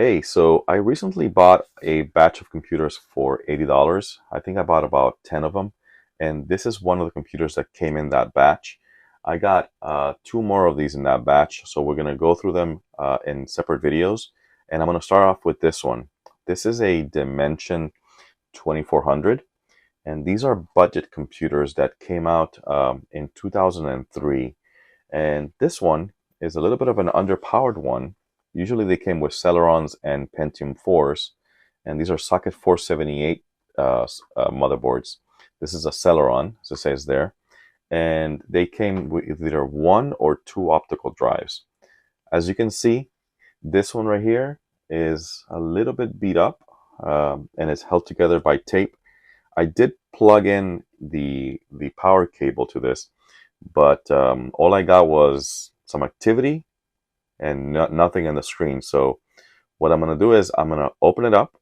Hey, so I recently bought a batch of computers for $80. I think I bought about 10 of them, and this is one of the computers that came in that batch. I got two more of these in that batch, so we're going to go through them in separate videos, and I'm going to start off with this one. This is a Dimension 2400, and these are budget computers that came out in 2003, and this one is a little bit of an underpowered one. Usually they came with Celerons and Pentium 4s, and these are socket 478 motherboards. This is a Celeron, as it says there, and they came with either one or two optical drives. As you can see, this one right here is a little bit beat up, and it's held together by tape. I did plug in the power cable to this, but all I got was some activity and nothing on the screen. So what I'm going to do is I'm going to open it up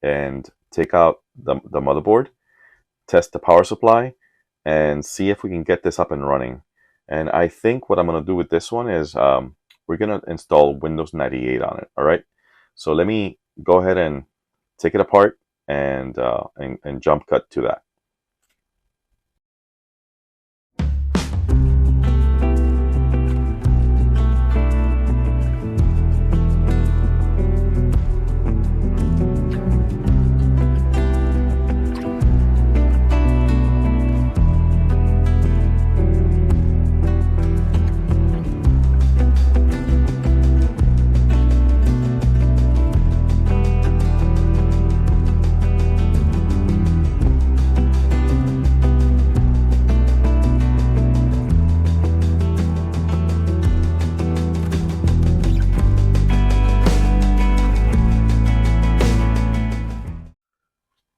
and take out the motherboard, test the power supply, and see if we can get this up and running. And I think what I'm going to do with this one is we're going to install Windows 98 on it. All right. So let me go ahead and take it apart and jump cut to that.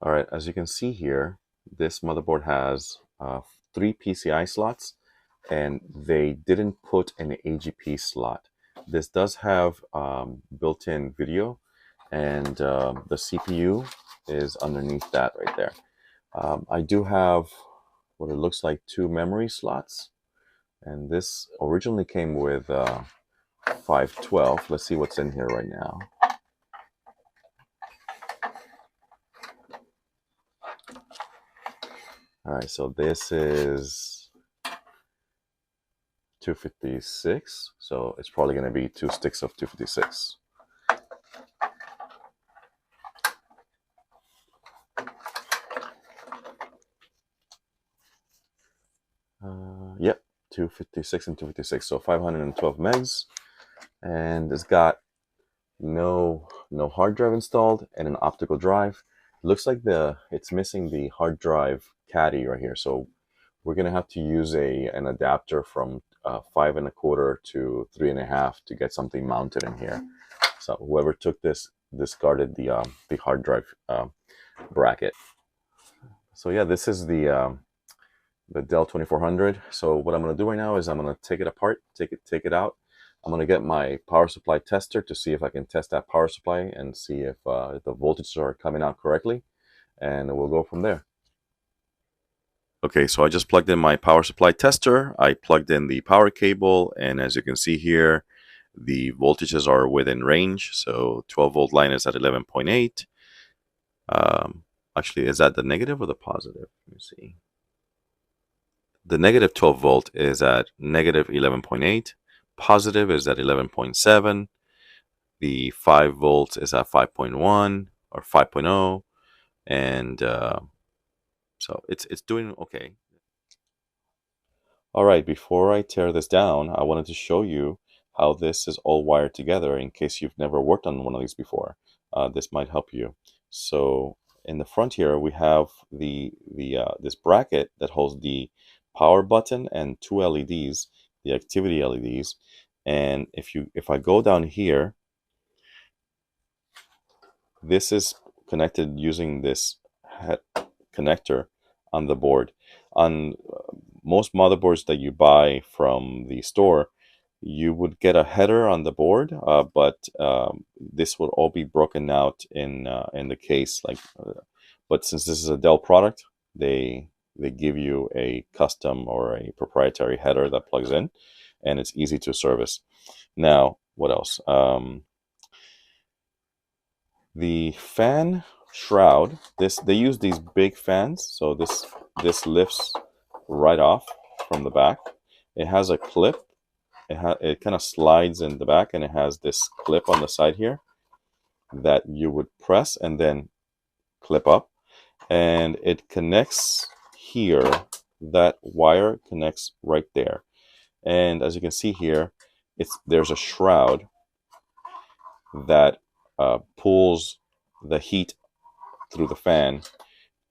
All right, as you can see here, this motherboard has 3 PCI slots, and they didn't put an AGP slot. This does have built-in video, and the CPU is underneath that right there. I do have what it looks like 2 memory slots, and this originally came with 512. Let's see what's in here right now. All right, so this is 256, so it's probably going to be 2 sticks of 256. Yep, 256 and 256, so 512 megs, and it's got no hard drive installed and an optical drive. Looks like it's missing the hard drive caddy right here, so we're gonna have to use an adapter from 5 1/4 to 3 1/2 to get something mounted in here. So whoever took this discarded the hard drive bracket. So yeah, this is the Dell 2400. So what I'm gonna do right now is I'm gonna take it apart, take it out. I'm going to get my power supply tester to see if I can test that power supply and see if the voltages are coming out correctly, and we'll go from there. Okay, so I just plugged in my power supply tester. I plugged in the power cable, and as you can see here, the voltages are within range. So 12-volt line is at 11.8. Actually, is that the negative or the positive? Let me see. The negative 12-volt is at negative 11.8. Positive is at 11.7. The 5 volts is at 5.1 or 5.0, and so it's doing okay. All right, before I tear this down, I wanted to show you how this is all wired together in case you've never worked on one of these before. This might help you. So in the front here, we have this bracket that holds the power button and 2 LEDs, the activity LEDs. And if I go down here, this is connected using this connector on the board. On most motherboards that you buy from the store, you would get a header on the board, but this would all be broken out in the case. But since this is a Dell product, they give you a custom or a proprietary header that plugs in, and it's easy to service. Now, what else? The fan shroud, they use these big fans, so this lifts right off from the back. It has a clip. It kind of slides in the back, and it has this clip on the side here that you would press and then clip up, and it connects here. That wire connects right there, and as you can see here, there's a shroud that pulls the heat through the fan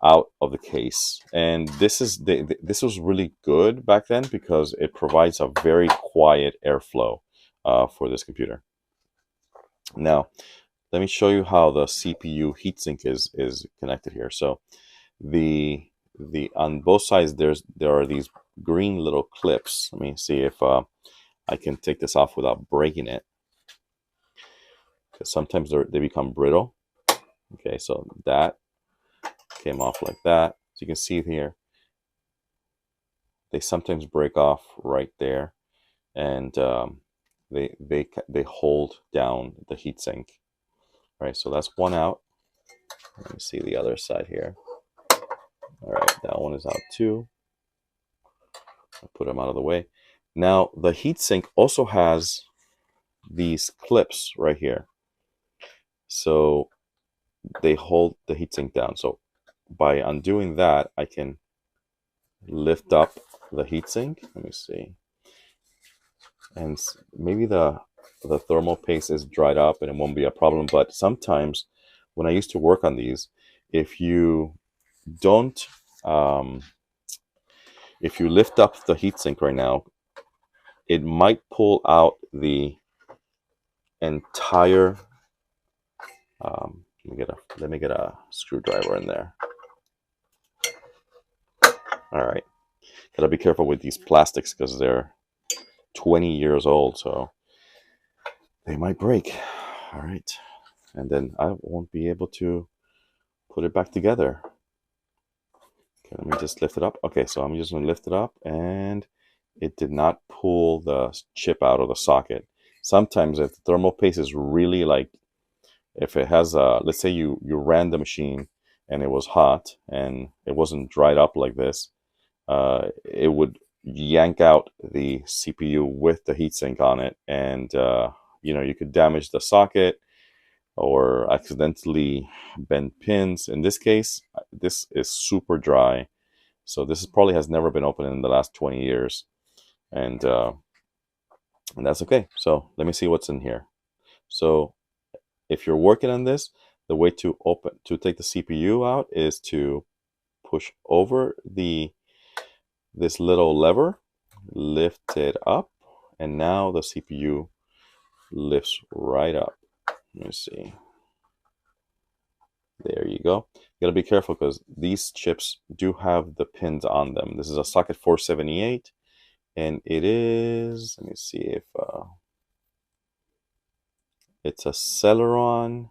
out of the case. And this was really good back then because it provides a very quiet airflow for this computer. Now, let me show you how the CPU heatsink is connected here. So the on both sides there are these green little clips. Let me see if I can take this off without breaking it, because sometimes they become brittle. Okay, so that came off like that. So you can see here, they sometimes break off right there, and they hold down the heatsink. All right, so that's one out. Let me see the other side here. All right, that one is out too. I'll put them out of the way. Now the heatsink also has these clips right here, so they hold the heatsink down. So by undoing that, I can lift up the heatsink. Let me see, and maybe the thermal paste is dried up and it won't be a problem. But sometimes when I used to work on these, if you don't if you lift up the heatsink right now, it might pull out the entire let me get a screwdriver in there. All right, gotta be careful with these plastics because they're 20 years old, so they might break. All right, and then I won't be able to put it back together. Okay, let me just lift it up. Okay, so I'm just going to lift it up, and it did not pull the chip out of the socket. Sometimes if the thermal paste is really like, if it has a, let's say you ran the machine and it was hot and it wasn't dried up like this, it would yank out the CPU with the heatsink on it, and you could damage the socket or accidentally bend pins. In this case, this is super dry, so this probably has never been opened in the last 20 years, and that's okay. So let me see what's in here. So if you're working on this, the way to take the CPU out is to push over this little lever, lift it up, and now the CPU lifts right up. Let me see. There you go. You gotta be careful because these chips do have the pins on them. This is a socket 478, and it is, let me see if it's a Celeron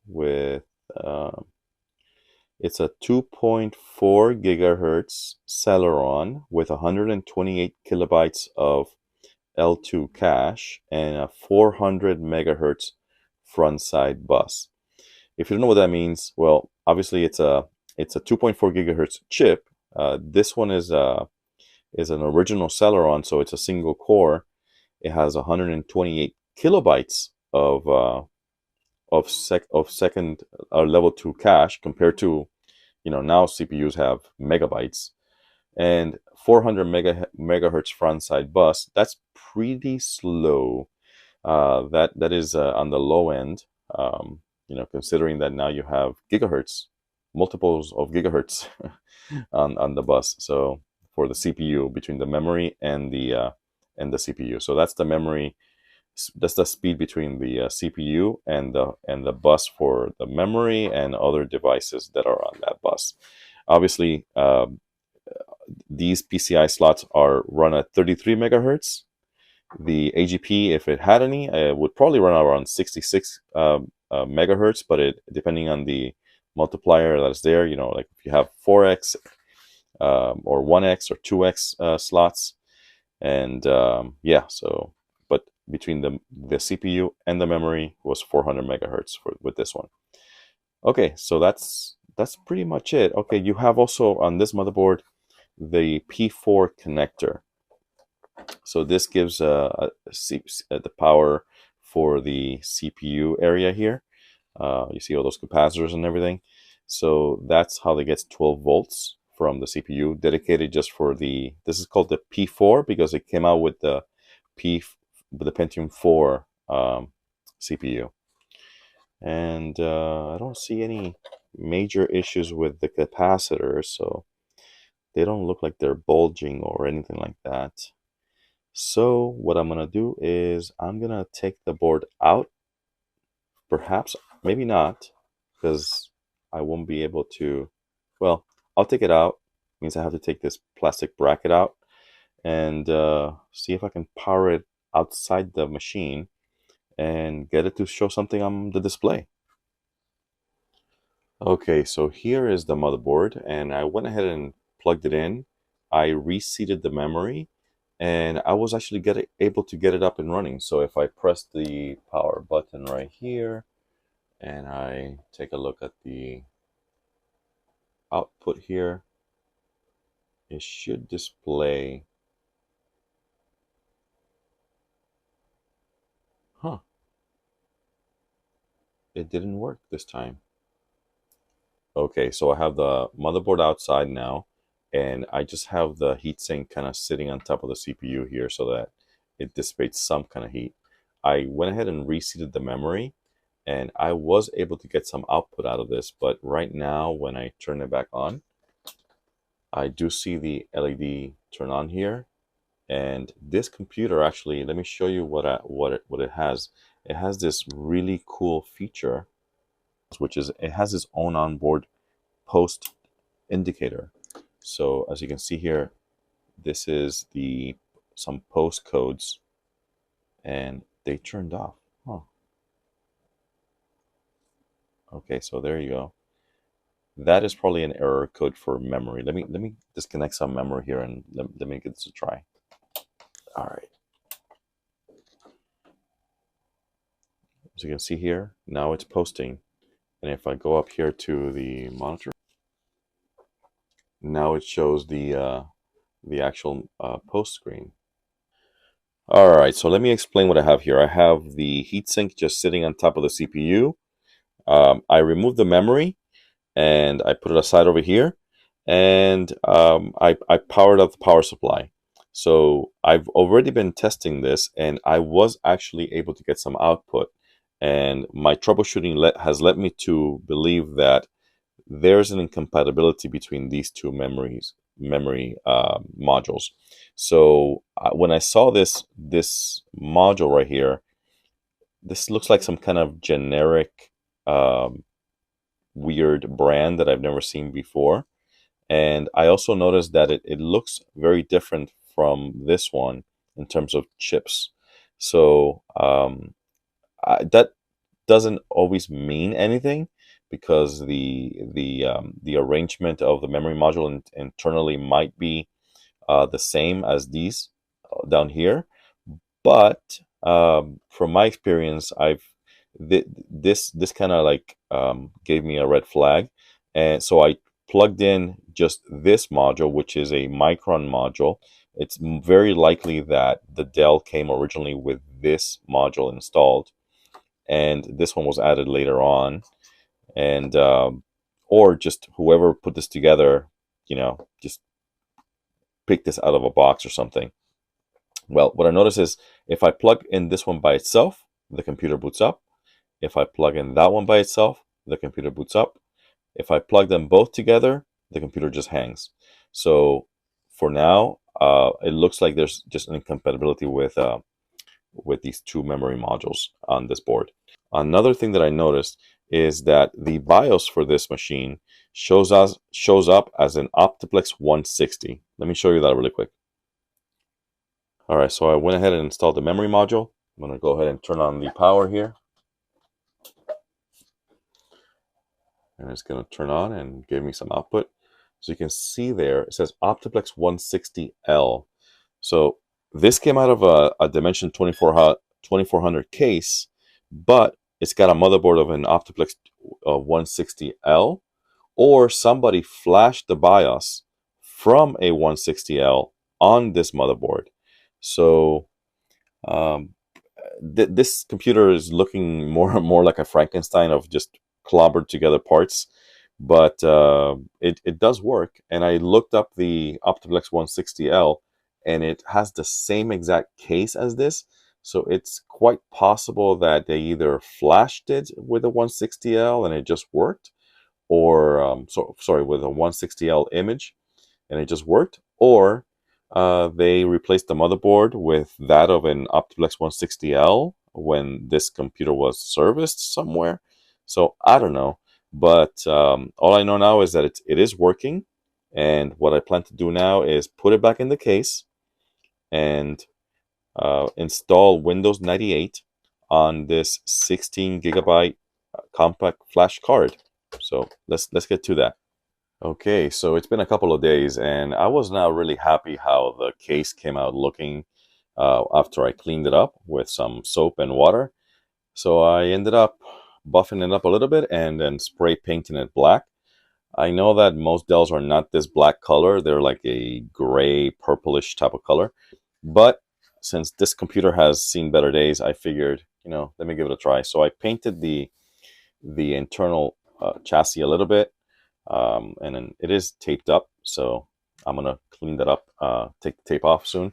with it's a 2.4 gigahertz Celeron with 128 kilobytes of L2 cache and a 400 megahertz front side bus. If you don't know what that means, well, obviously it's a 2.4 gigahertz chip. This one is an original Celeron, so it's a single core. It has 128 kilobytes of second level 2 cache, compared to now CPUs have megabytes, and 400 megahertz front side bus. That's pretty slow. That is on the low end, considering that now you have gigahertz, multiples of gigahertz on the bus. So for the CPU, between the memory and the CPU, so that's the memory. That's the speed between the CPU and the bus for the memory and other devices that are on that bus. Obviously, these PCI slots are run at 33 megahertz. The AGP, if it had any, would probably run around 66 megahertz, but depending on the multiplier that's there, like if you have 4x or 1x or 2x slots, and yeah, so. But between the CPU and the memory was 400 megahertz with this one. Okay, so that's pretty much it. Okay, you have also on this motherboard the P4 connector. So this gives the power for the CPU area here. You see all those capacitors and everything. So that's how they get 12 volts from the CPU, dedicated just for this is called the P4 because it came out with the Pentium 4 CPU. And I don't see any major issues with the capacitors, so they don't look like they're bulging or anything like that. So what I'm gonna do is I'm gonna take the board out. Perhaps, maybe not, because I won't be able to. Well, I'll take it out. Means I have to take this plastic bracket out and see if I can power it outside the machine and get it to show something on the display. Okay, so here is the motherboard, and I went ahead and plugged it in. I reseated the memory, and I was actually able to get it up and running. So if I press the power button right here, and I take a look at the output here, it should display. Huh. It didn't work this time. Okay, so I have the motherboard outside now, and I just have the heatsink kind of sitting on top of the CPU here so that it dissipates some kind of heat. I went ahead and reseated the memory, and I was able to get some output out of this, but right now when I turn it back on, I do see the LED turn on here. And this computer actually, let me show you what it has. It has this really cool feature, which is it has its own onboard post indicator. So as you can see here, this is some post codes, and they turned off. Huh. Okay, so there you go. That is probably an error code for memory. Let me disconnect some memory here and let me give this a try. All right. As you can see here, now it's posting. And if I go up here to the monitor, now it shows the actual post screen. All right, so let me explain what I have here. I have the heatsink just sitting on top of the CPU. I removed the memory and I put it aside over here, and I powered up the power supply. So I've already been testing this, and I was actually able to get some output. And my troubleshooting has led me to believe that there's an incompatibility between these two memory modules. So when I saw this module right here, this looks like some kind of generic weird brand that I've never seen before. And I also noticed that it looks very different from this one in terms of chips. So that doesn't always mean anything, because the arrangement of the memory module internally might be the same as these down here. But from my experience, this kind of like gave me a red flag, and so I plugged in just this module, which is a Micron module. It's very likely that the Dell came originally with this module installed, and this one was added later on, and or just whoever put this together, just picked this out of a box or something. Well, what I notice is if I plug in this one by itself, the computer boots up. If I plug in that one by itself, the computer boots up. If I plug them both together, the computer just hangs. So for now, it looks like there's just an incompatibility with these two memory modules on this board. Another thing that I noticed is that the BIOS for this machine shows up as an Optiplex 160. Let me show you that really quick. All right, so I went ahead and installed the memory module. I'm going to go ahead and turn on the power here. And it's going to turn on and give me some output. So you can see there, it says Optiplex 160L. So this came out of a Dimension 2400 2400 case, but it's got a motherboard of an Optiplex 160L, or somebody flashed the BIOS from a 160L on this motherboard. So this computer is looking more and more like a Frankenstein of just clobbered together parts, but it does work. And I looked up the Optiplex 160L, and it has the same exact case as this. So it's quite possible that they either flashed it with a 160L and it just worked, or sorry, with a 160L image and it just worked, or they replaced the motherboard with that of an Optiplex 160L when this computer was serviced somewhere. So I don't know, but all I know now is that it is working, and what I plan to do now is put it back in the case and install Windows 98 on this 16 gigabyte compact flash card. So let's get to that. Okay, so it's been a couple of days, and I was not really happy how the case came out looking after I cleaned it up with some soap and water. So I ended up buffing it up a little bit and then spray painting it black. I know that most Dells are not this black color. They're like a gray, purplish type of color. But since this computer has seen better days, I figured, let me give it a try. So I painted the internal chassis a little bit. And then it is taped up, so I'm gonna clean that up, take the tape off soon.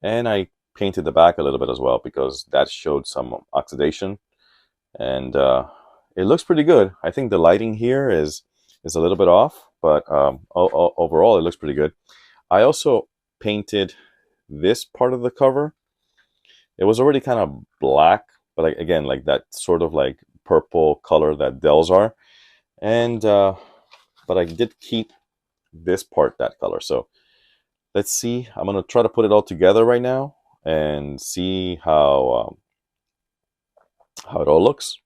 And I painted the back a little bit as well, because that showed some oxidation, and it looks pretty good. I think the lighting here is a little bit off, but overall it looks pretty good. I also painted this part of the cover. It was already kind of black, but again, like that sort of like purple color that Dells are, and but I did keep this part that color. So let's see. I'm going to try to put it all together right now and see how it all looks.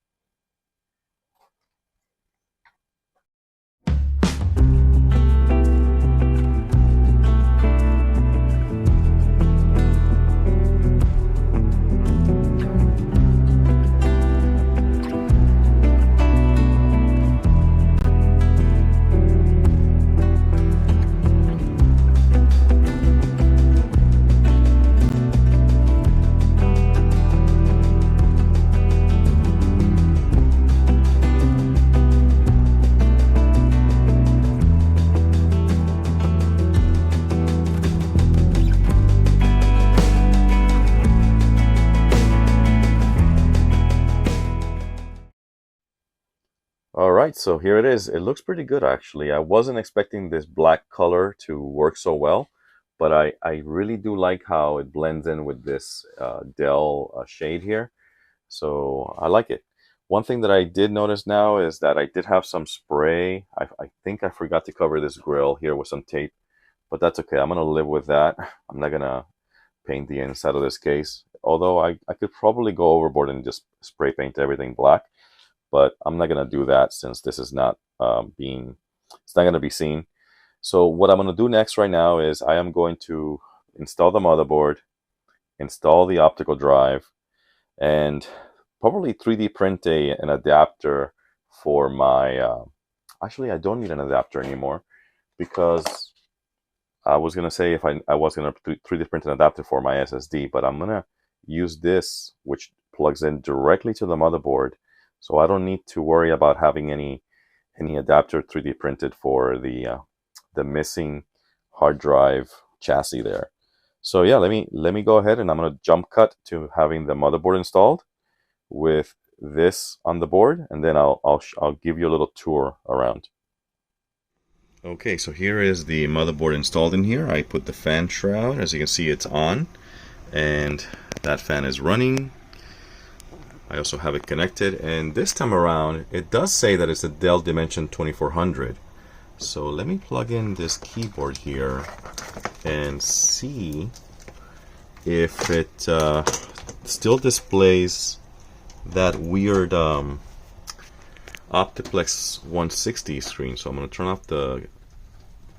All right, so here it is. It looks pretty good, actually. I wasn't expecting this black color to work so well, but I really do like how it blends in with this Dell shade here. So I like it. One thing that I did notice now is that I did have some spray. I think I forgot to cover this grill here with some tape, but that's okay. I'm going to live with that. I'm not going to paint the inside of this case, although I could probably go overboard and just spray paint everything black. But I'm not going to do that since this is not it's not going to be seen. So what I'm going to do next right now is I am going to install the motherboard, install the optical drive, and probably 3D print an adapter for my, actually I don't need an adapter anymore, because I was going to say if I was going to 3D print an adapter for my SSD, but I'm going to use this, which plugs in directly to the motherboard. So I don't need to worry about having any adapter 3D printed for the missing hard drive chassis there. So yeah, let me go ahead, and I'm going to jump cut to having the motherboard installed with this on the board, and then I'll give you a little tour around. Okay, so here is the motherboard installed in here. I put the fan shroud. As you can see, it's on, and that fan is running. I also have it connected, and this time around it does say that it's a Dell Dimension 2400. So let me plug in this keyboard here and see if it still displays that weird Optiplex 160 screen. So I'm going to turn off the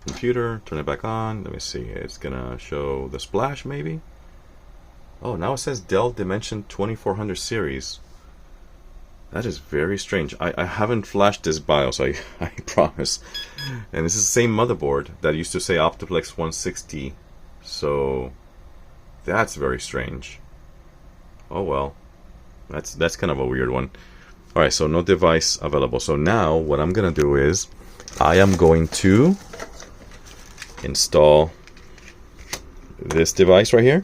computer, turn it back on. Let me see, it's going to show the splash maybe. Oh, now it says Dell Dimension 2400 series. That is very strange. I haven't flashed this BIOS, I promise. And this is the same motherboard that used to say Optiplex 160. So that's very strange. Oh well. That's kind of a weird one. Alright, so no device available. So now what I'm gonna do is I am going to install this device right here.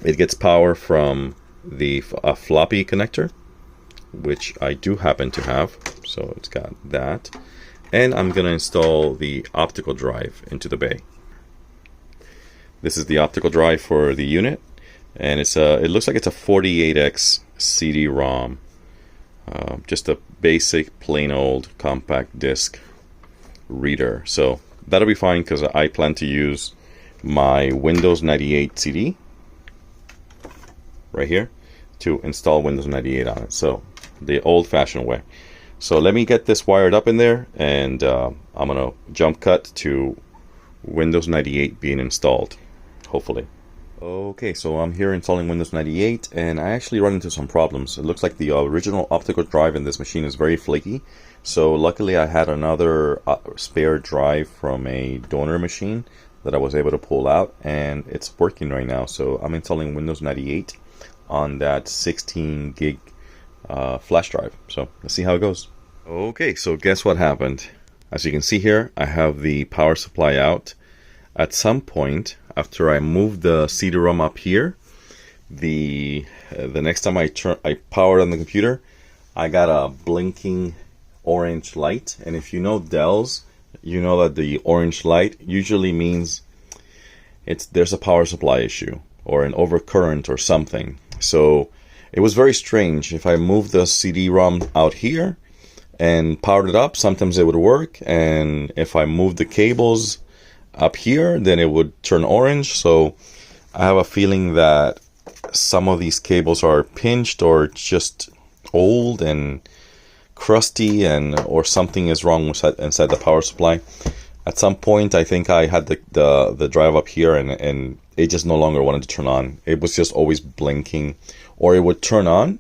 It gets power from the floppy connector, which I do happen to have. So it's got that. And I'm gonna install the optical drive into the bay. This is the optical drive for the unit, and it looks like it's a 48x CD-ROM. Just a basic, plain old compact disc reader. So that'll be fine because I plan to use my Windows 98 CD right here to install Windows 98 on it. So the old-fashioned way. So let me get this wired up in there, and I'm gonna jump cut to Windows 98 being installed, hopefully. Okay, so I'm here installing Windows 98, and I actually run into some problems. It looks like the original optical drive in this machine is very flaky. So luckily I had another spare drive from a donor machine that I was able to pull out, and it's working right now. So I'm installing Windows 98 on that 16 gig flash drive. So let's see how it goes. Okay, so guess what happened? As you can see here, I have the power supply out. At some point, after I moved the CD-ROM up here, the next time I powered on the computer, I got a blinking orange light. And if you know Dells, you know that the orange light usually means there's a power supply issue or an overcurrent or something. So it was very strange. If I moved the CD-ROM out here and powered it up, sometimes it would work, and if I moved the cables up here, then it would turn orange. So I have a feeling that some of these cables are pinched or just old and crusty, or something is wrong inside the power supply. At some point, I think I had the drive up here, and it just no longer wanted to turn on. It was just always blinking, or it would turn on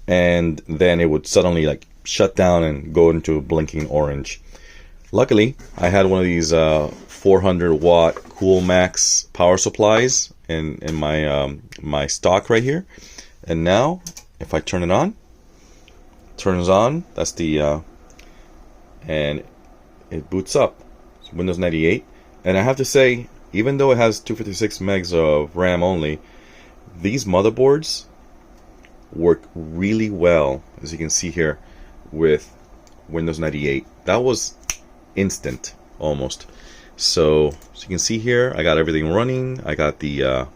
and then it would suddenly like shut down and go into blinking orange. Luckily, I had one of these 400 watt Coolmax power supplies in my my stock right here, and now if I turn it on, turns on. That's the and it boots up. It's Windows 98, and I have to say, even though it has 256 megs of RAM only, these motherboards work really well, as you can see here, with Windows 98. That was instant, almost. So as you can see here, I got everything running. I got the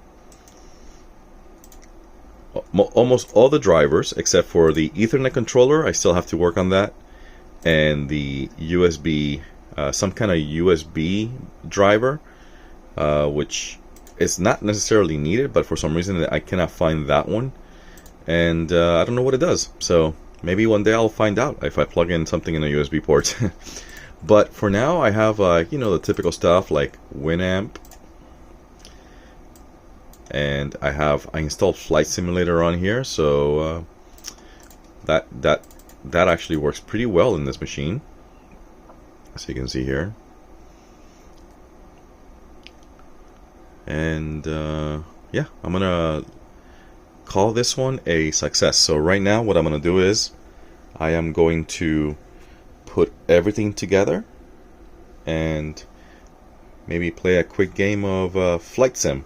almost all the drivers except for the Ethernet controller. I still have to work on that, and the USB, some kind of USB driver, which is not necessarily needed, but for some reason I cannot find that one, and I don't know what it does. So maybe one day I'll find out if I plug in something in a USB port. But for now, I have you know, the typical stuff like Winamp, and I installed Flight Simulator on here, so that actually works pretty well in this machine, as you can see here. And yeah, I'm gonna call this one a success. So right now, what I'm gonna do is I am going to put everything together and maybe play a quick game of Flight Sim.